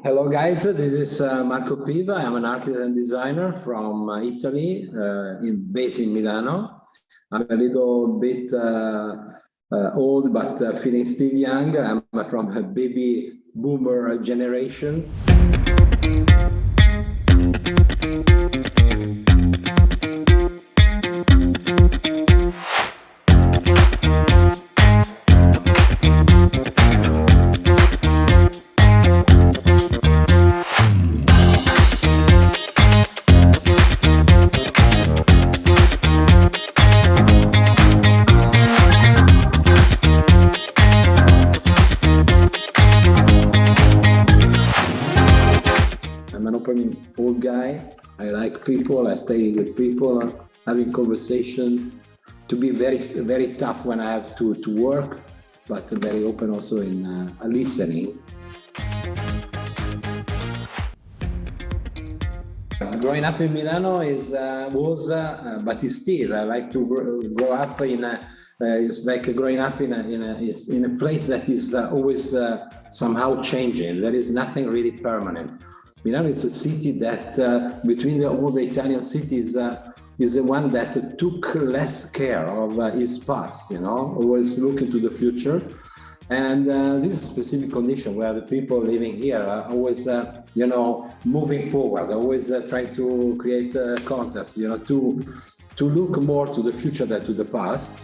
Hello guys, this is Marco Piva. I'm an artist and designer from Italy, based in Milano. I'm a little bit old, but feeling still young. I'm from a baby boomer generation. I'm an open old guy. I like people. I stay with people, having conversation. To be very tough when I have to work, but very open also in listening. Growing up in Milano but it's still. I like to grow up in it's like growing up in a place that is always somehow changing. There is nothing really permanent. Milano is a city that, between all the Italian cities, is the one that took less care of its past, always looking to the future. And this is a specific condition where the people living here are always, moving forward, always trying to create contacts, to look more to the future than to the past.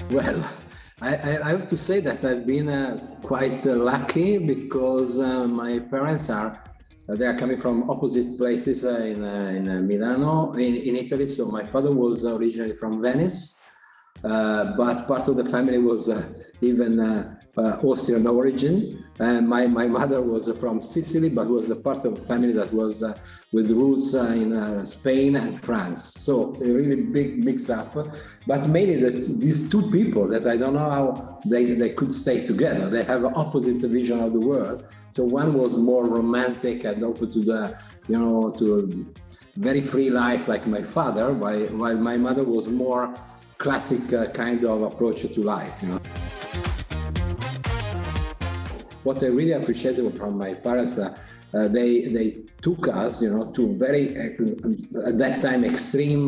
Well, I have to say that I've been quite lucky because my parents they are coming from opposite places in Milano, in Italy. So my father was originally from Venice, but part of the family was even Austrian origin. And my mother was from Sicily, but was a part of a family that was with roots in Spain and France. So a really big mix-up. But mainly these two people that I don't know how they could stay together. They have an opposite vision of the world. So one was more romantic and open to the, to a very free life like my father, while my mother was more classic kind of approach to life. What I really appreciated from my parents, they took us, to very, at that time, extreme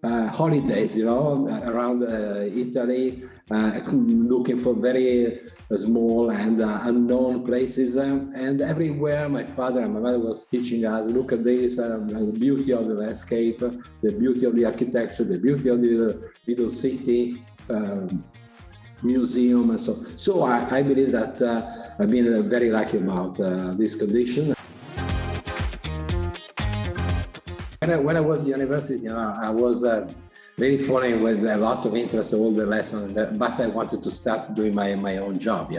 holidays, around Italy, looking for very small and unknown places. And everywhere my father and my mother was teaching us, look at this, the beauty of the landscape, the beauty of the architecture, the beauty of the little city, museum, and so. So I believe that I've been very lucky about this condition. When I was at university, I was really falling with a lot of interest in all the lessons, but I wanted to start doing my own job,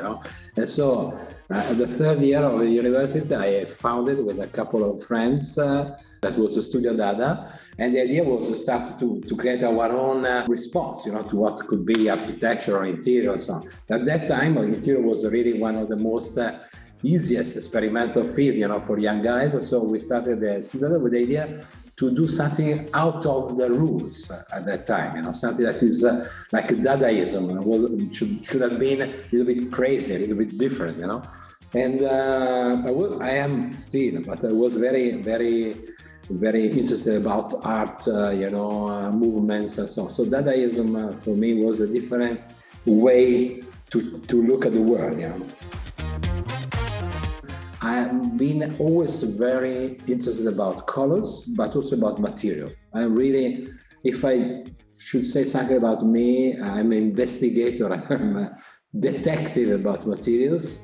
And so the third year of the university, I founded with a couple of friends that was STUDIODADA, and the idea was to start to create our own response, to what could be architecture or interior and so on. At that time, interior was really one of the most easiest experimental field, for young guys. So we started the STUDIODADA with the idea to do something out of the rules at that time, something that is like Dadaism, should have been a little bit crazy, a little bit different, And I am still, but I was very, very, very interested about art, movements and so on. So Dadaism for me was a different way to look at the world, I've been always very interested about colors, but also about material. I'm really, if I should say something about me, I'm an investigator, I'm a detective about materials.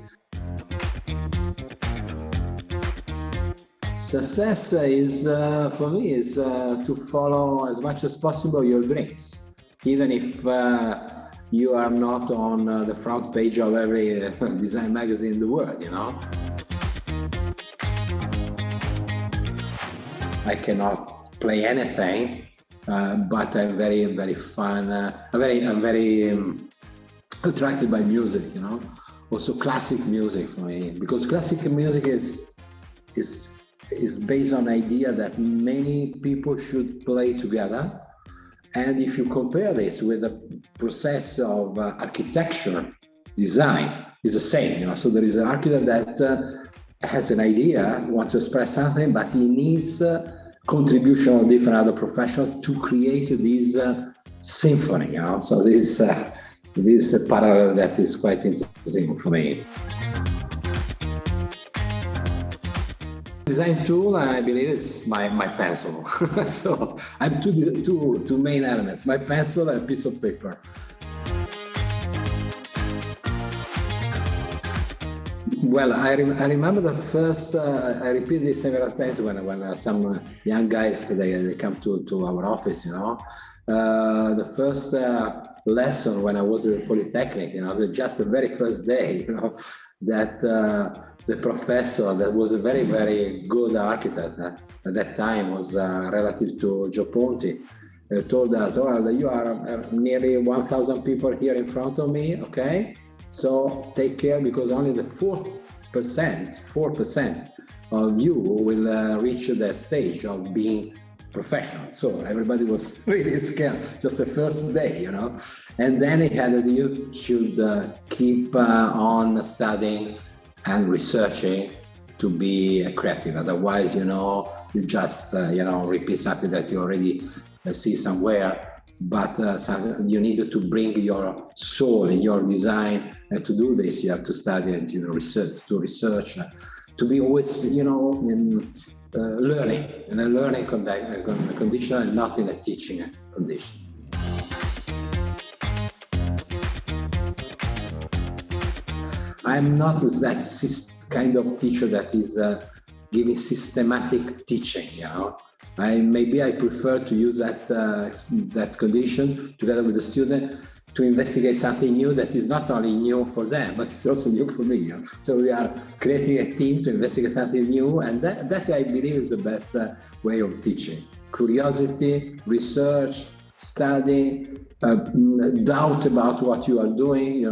Success is, for me, is to follow as much as possible your dreams, even if you are not on the front page of every design magazine in the world, I cannot play anything, but I'm very, very fun. I'm very attracted by music, Also classic music for me, because classic music is based on the idea that many people should play together. And if you compare this with the process of architecture, design, is the same, So there is an architect that has an idea, wants to express something, but he needs contribution of different other professionals to create this symphony, So this is a parallel that is quite interesting for me. Design tool, I believe, is my pencil. So I have two main elements: my pencil and a piece of paper. Well, I remember the first. I repeated it several times when some young guys they come to our office. The first lesson when I was at Polytechnic. Just the very first day. That the professor that was a very, very good architect at that time was relative to Joe Ponti. Told us, "Oh, you are nearly 1,000 people here in front of me. Okay, so take care because only the 4% of you will reach the stage of being professional." So everybody was really scared, just the first day, And then he had that you should keep on studying and researching to be creative. Otherwise, you just, repeat something that you already see somewhere. But you need to bring your soul in your design, and to do this, you have to study and research, to be always, learning in a learning condition and not in a teaching condition. I'm not that kind of teacher that is giving systematic teaching. I prefer to use that condition together with the student to investigate something new that is not only new for them, but it's also new for me. So we are creating a team to investigate something new, and that I believe is the best way of teaching. Curiosity, research, study, doubt about what you are doing,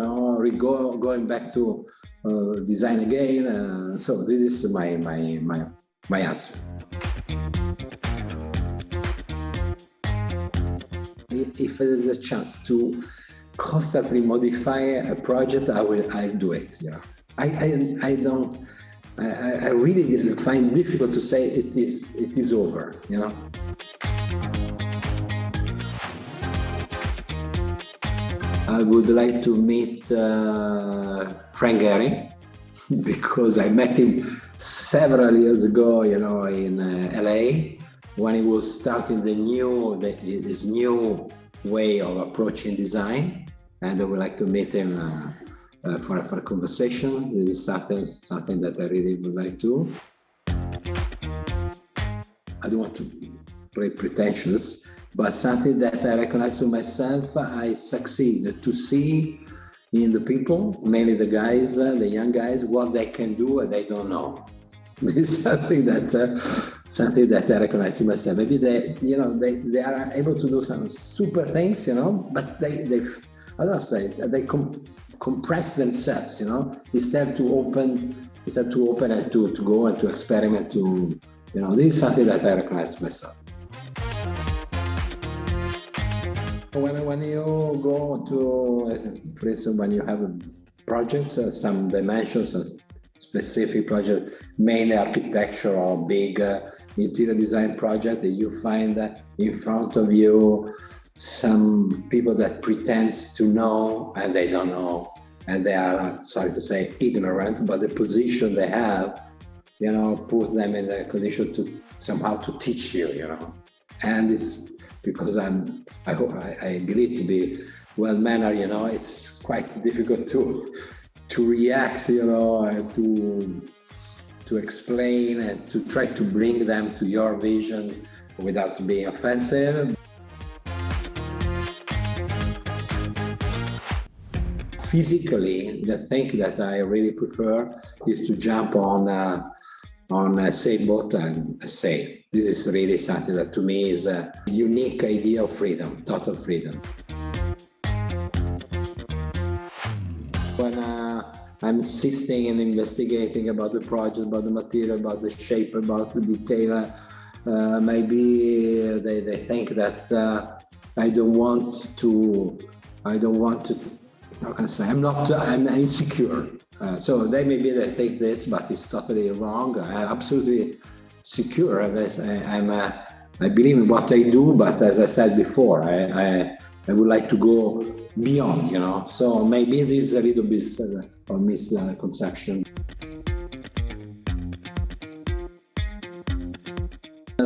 going back to design again. So this is my answer. If there is a chance to constantly modify a project, I'll do it. I really find it difficult to say it is over. I would like to meet Frank Gehry because I met him several years ago, in LA. When he was starting his new way of approaching design, and I would like to meet him for a conversation. This is something that I really would like to. I don't want to play pretentious, but something that I recognize to myself, I succeed to see in the people, mainly the guys, the young guys, what they can do and they don't know. This is something that I recognize to myself. Maybe they are able to do some super things, but they compress themselves, instead to open and to go and to experiment. This is something that I recognize to myself. When you go to, for instance, when you have a project, some dimensions, specific project, mainly architecture or big interior design project, you find in front of you some people that pretends to know and they don't know, and they are, sorry to say, ignorant, but the position they have, put them in the condition to somehow to teach you, and it's because I believe to be well-mannered, it's quite difficult to react, and to explain and to try to bring them to your vision without being offensive. Physically, the thing that I really prefer is to jump on a sailboat and sail. This is really something that to me is a unique idea of freedom, total freedom. When I'm insisting and investigating about the project, about the material, about the shape, about the detail, maybe they think that I don't want to, how can I say, I'm insecure. So they maybe they think this, but it's totally wrong. I'm absolutely secure of this. I believe in what I do, but as I said before, I would like to go beyond, So maybe this is a little bit of misconception.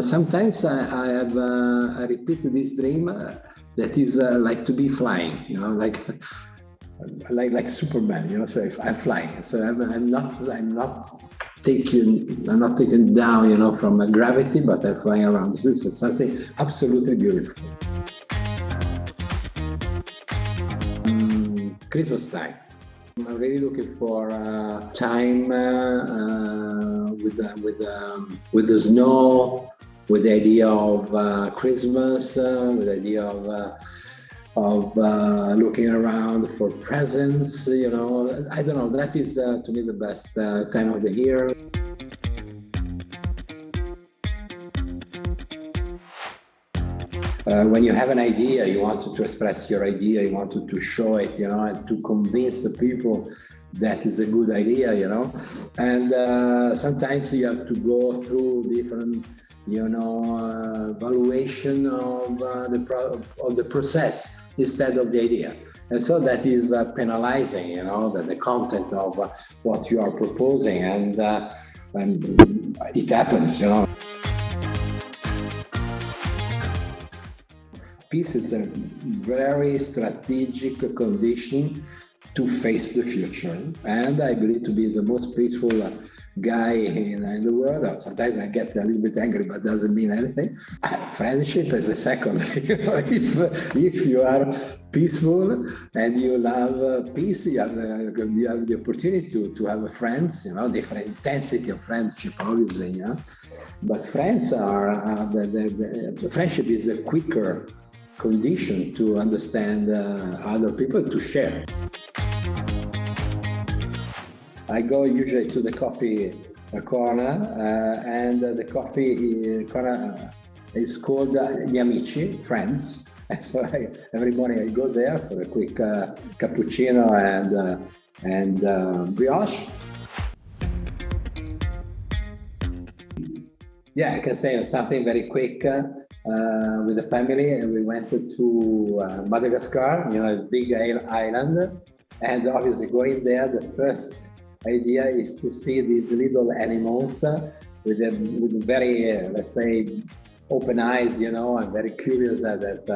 Sometimes I repeat this dream that is like to be flying, like Superman, So if I'm flying, so I'm not taken down, from gravity, but I'm flying around. So it's something absolutely beautiful. Christmas time. I'm really looking for time with the snow, with the idea of Christmas, with the idea of looking around for presents. I don't know. That is to me the best time of the year. When you have an idea, you want to express your idea, you want to show it, and to convince the people that is a good idea, And sometimes you have to go through different, evaluation of the process instead of the idea. And so that is penalizing, the content of what you are proposing, and it happens, Peace is a very strategic condition to face the future. And I believe to be the most peaceful guy in the world. Sometimes I get a little bit angry, but doesn't mean anything. Friendship is a second. If you are peaceful and you love peace, you have the opportunity to have friends, different intensity of friendship, obviously. But friends are, the friendship is a quicker condition to understand other people, to share. I go usually to the coffee corner, and the coffee corner is called Gli Amici, Friends. And so every morning I go there for a quick cappuccino and brioche. Yeah, I can say something very quick. With the family, and we went to Madagascar, a big island, and obviously going there, the first idea is to see these little animals with very, let's say, open eyes, and very curious that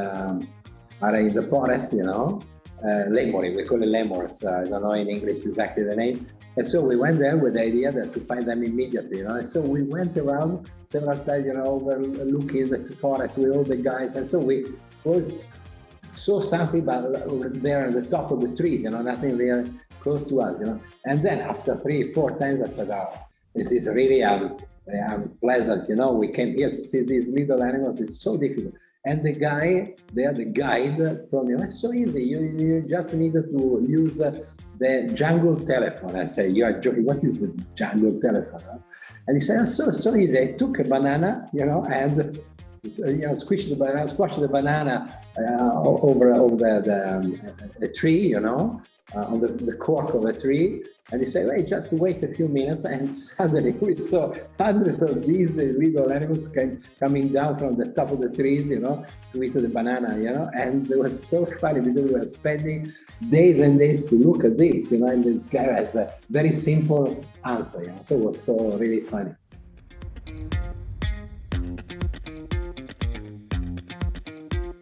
are in the forest, lemuri, we call it lemurs. I don't know in English exactly the name. And so we went there with the idea that to find them immediately, And so we went around several times, overlooking the forest with all the guys. And so we saw something there at the top of the trees, nothing there close to us, And then after 3-4 times, I said, oh, this is really unpleasant, We came here to see these little animals. It's so difficult. And the guy there, the guide, told me, it's so easy. You just needed to use the jungle telephone. I said, you are joking. What is the jungle telephone? And he said, so easy. I took a banana, and squashed the banana over the tree, on the cork of a tree. And he said, wait, just wait a few minutes. And suddenly we saw hundreds of these little animals coming down from the top of the trees, to eat the banana, And it was so funny because we were spending days and days to look at this, and this guy has a very simple answer, So it was so really funny.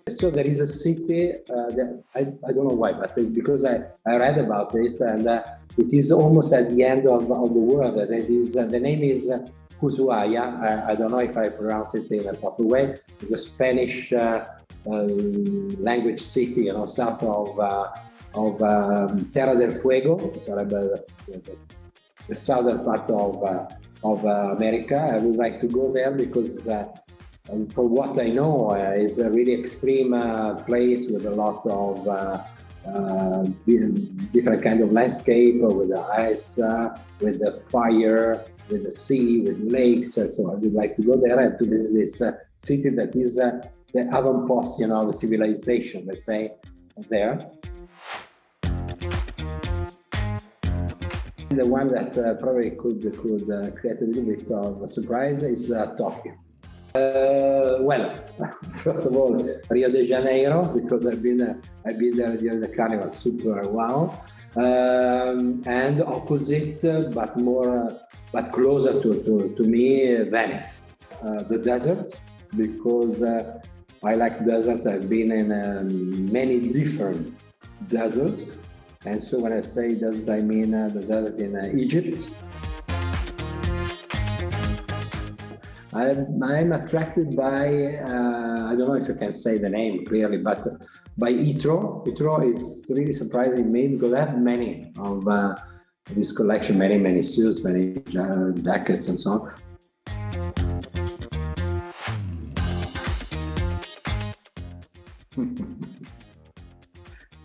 So there is a city that I don't know why, but because I read about it, and it is almost at the end of the world. And it is, the name is Ushuaia. I don't know if I pronounce it in a proper way. It's a Spanish language city, south of Terra del Fuego, the southern part of America. I would like to go there because for what I know, is a really extreme place with a lot of different kind of landscape, with the ice, with the fire, with the sea, with lakes. So I would like to go there and to visit this city that is the avant-post, the civilization, let's say, there. the one that probably could create a little bit of a surprise is Tokyo. Well, first of all, Rio de Janeiro, because I've been there during the carnival, super wow. And opposite, but closer to me, Venice. The desert, because I like desert. I've been in many different deserts. And so when I say desert, I mean the desert in Egypt. I'm attracted by, I don't know if I can say the name clearly, but by Itro. Itro is really surprising me because I have many of this collection, many suits, many jackets and so on.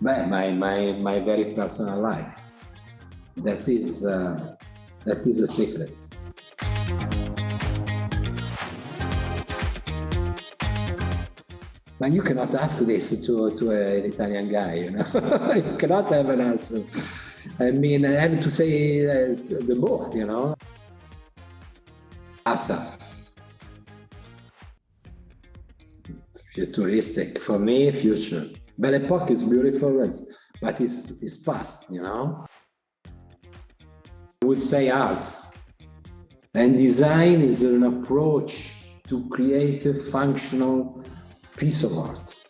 But my very personal life. That is a secret. But you cannot ask this to an Italian guy, you know. You cannot have an answer. I mean, I have to say the both, you know. Asa. Futuristic. For me, future. Belle Époque is beautiful, but it's past, you know. I would say art. And design is an approach to create a functional piece of art.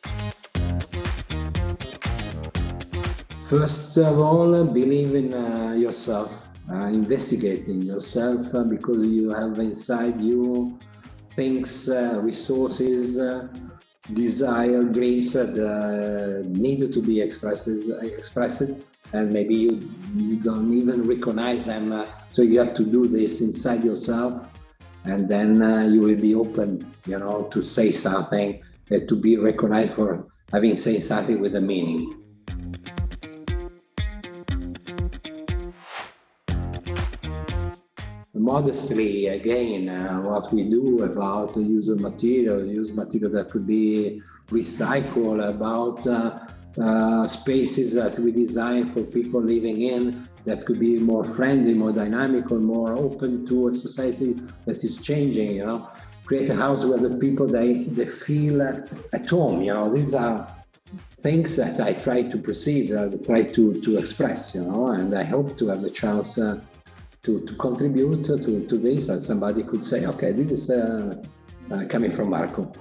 First of all, believe in yourself, investigate in yourself because you have inside you things, resources, desire, dreams that need to be expressed, and maybe you don't even recognize them. So you have to do this inside yourself, and then you will be open, you know, to say something, to be recognized for having said something with a meaning. Modestly, again, what we do about the use of material that could be recycled, about spaces that we design for people living in that could be more friendly, more dynamic, or more open to a society that is changing, you know. Create a house where the people, they feel at home, you know. These are things that I try to perceive, try to express, you know, and I hope to have the chance to contribute to this, and somebody could say, okay, this is coming from Marco.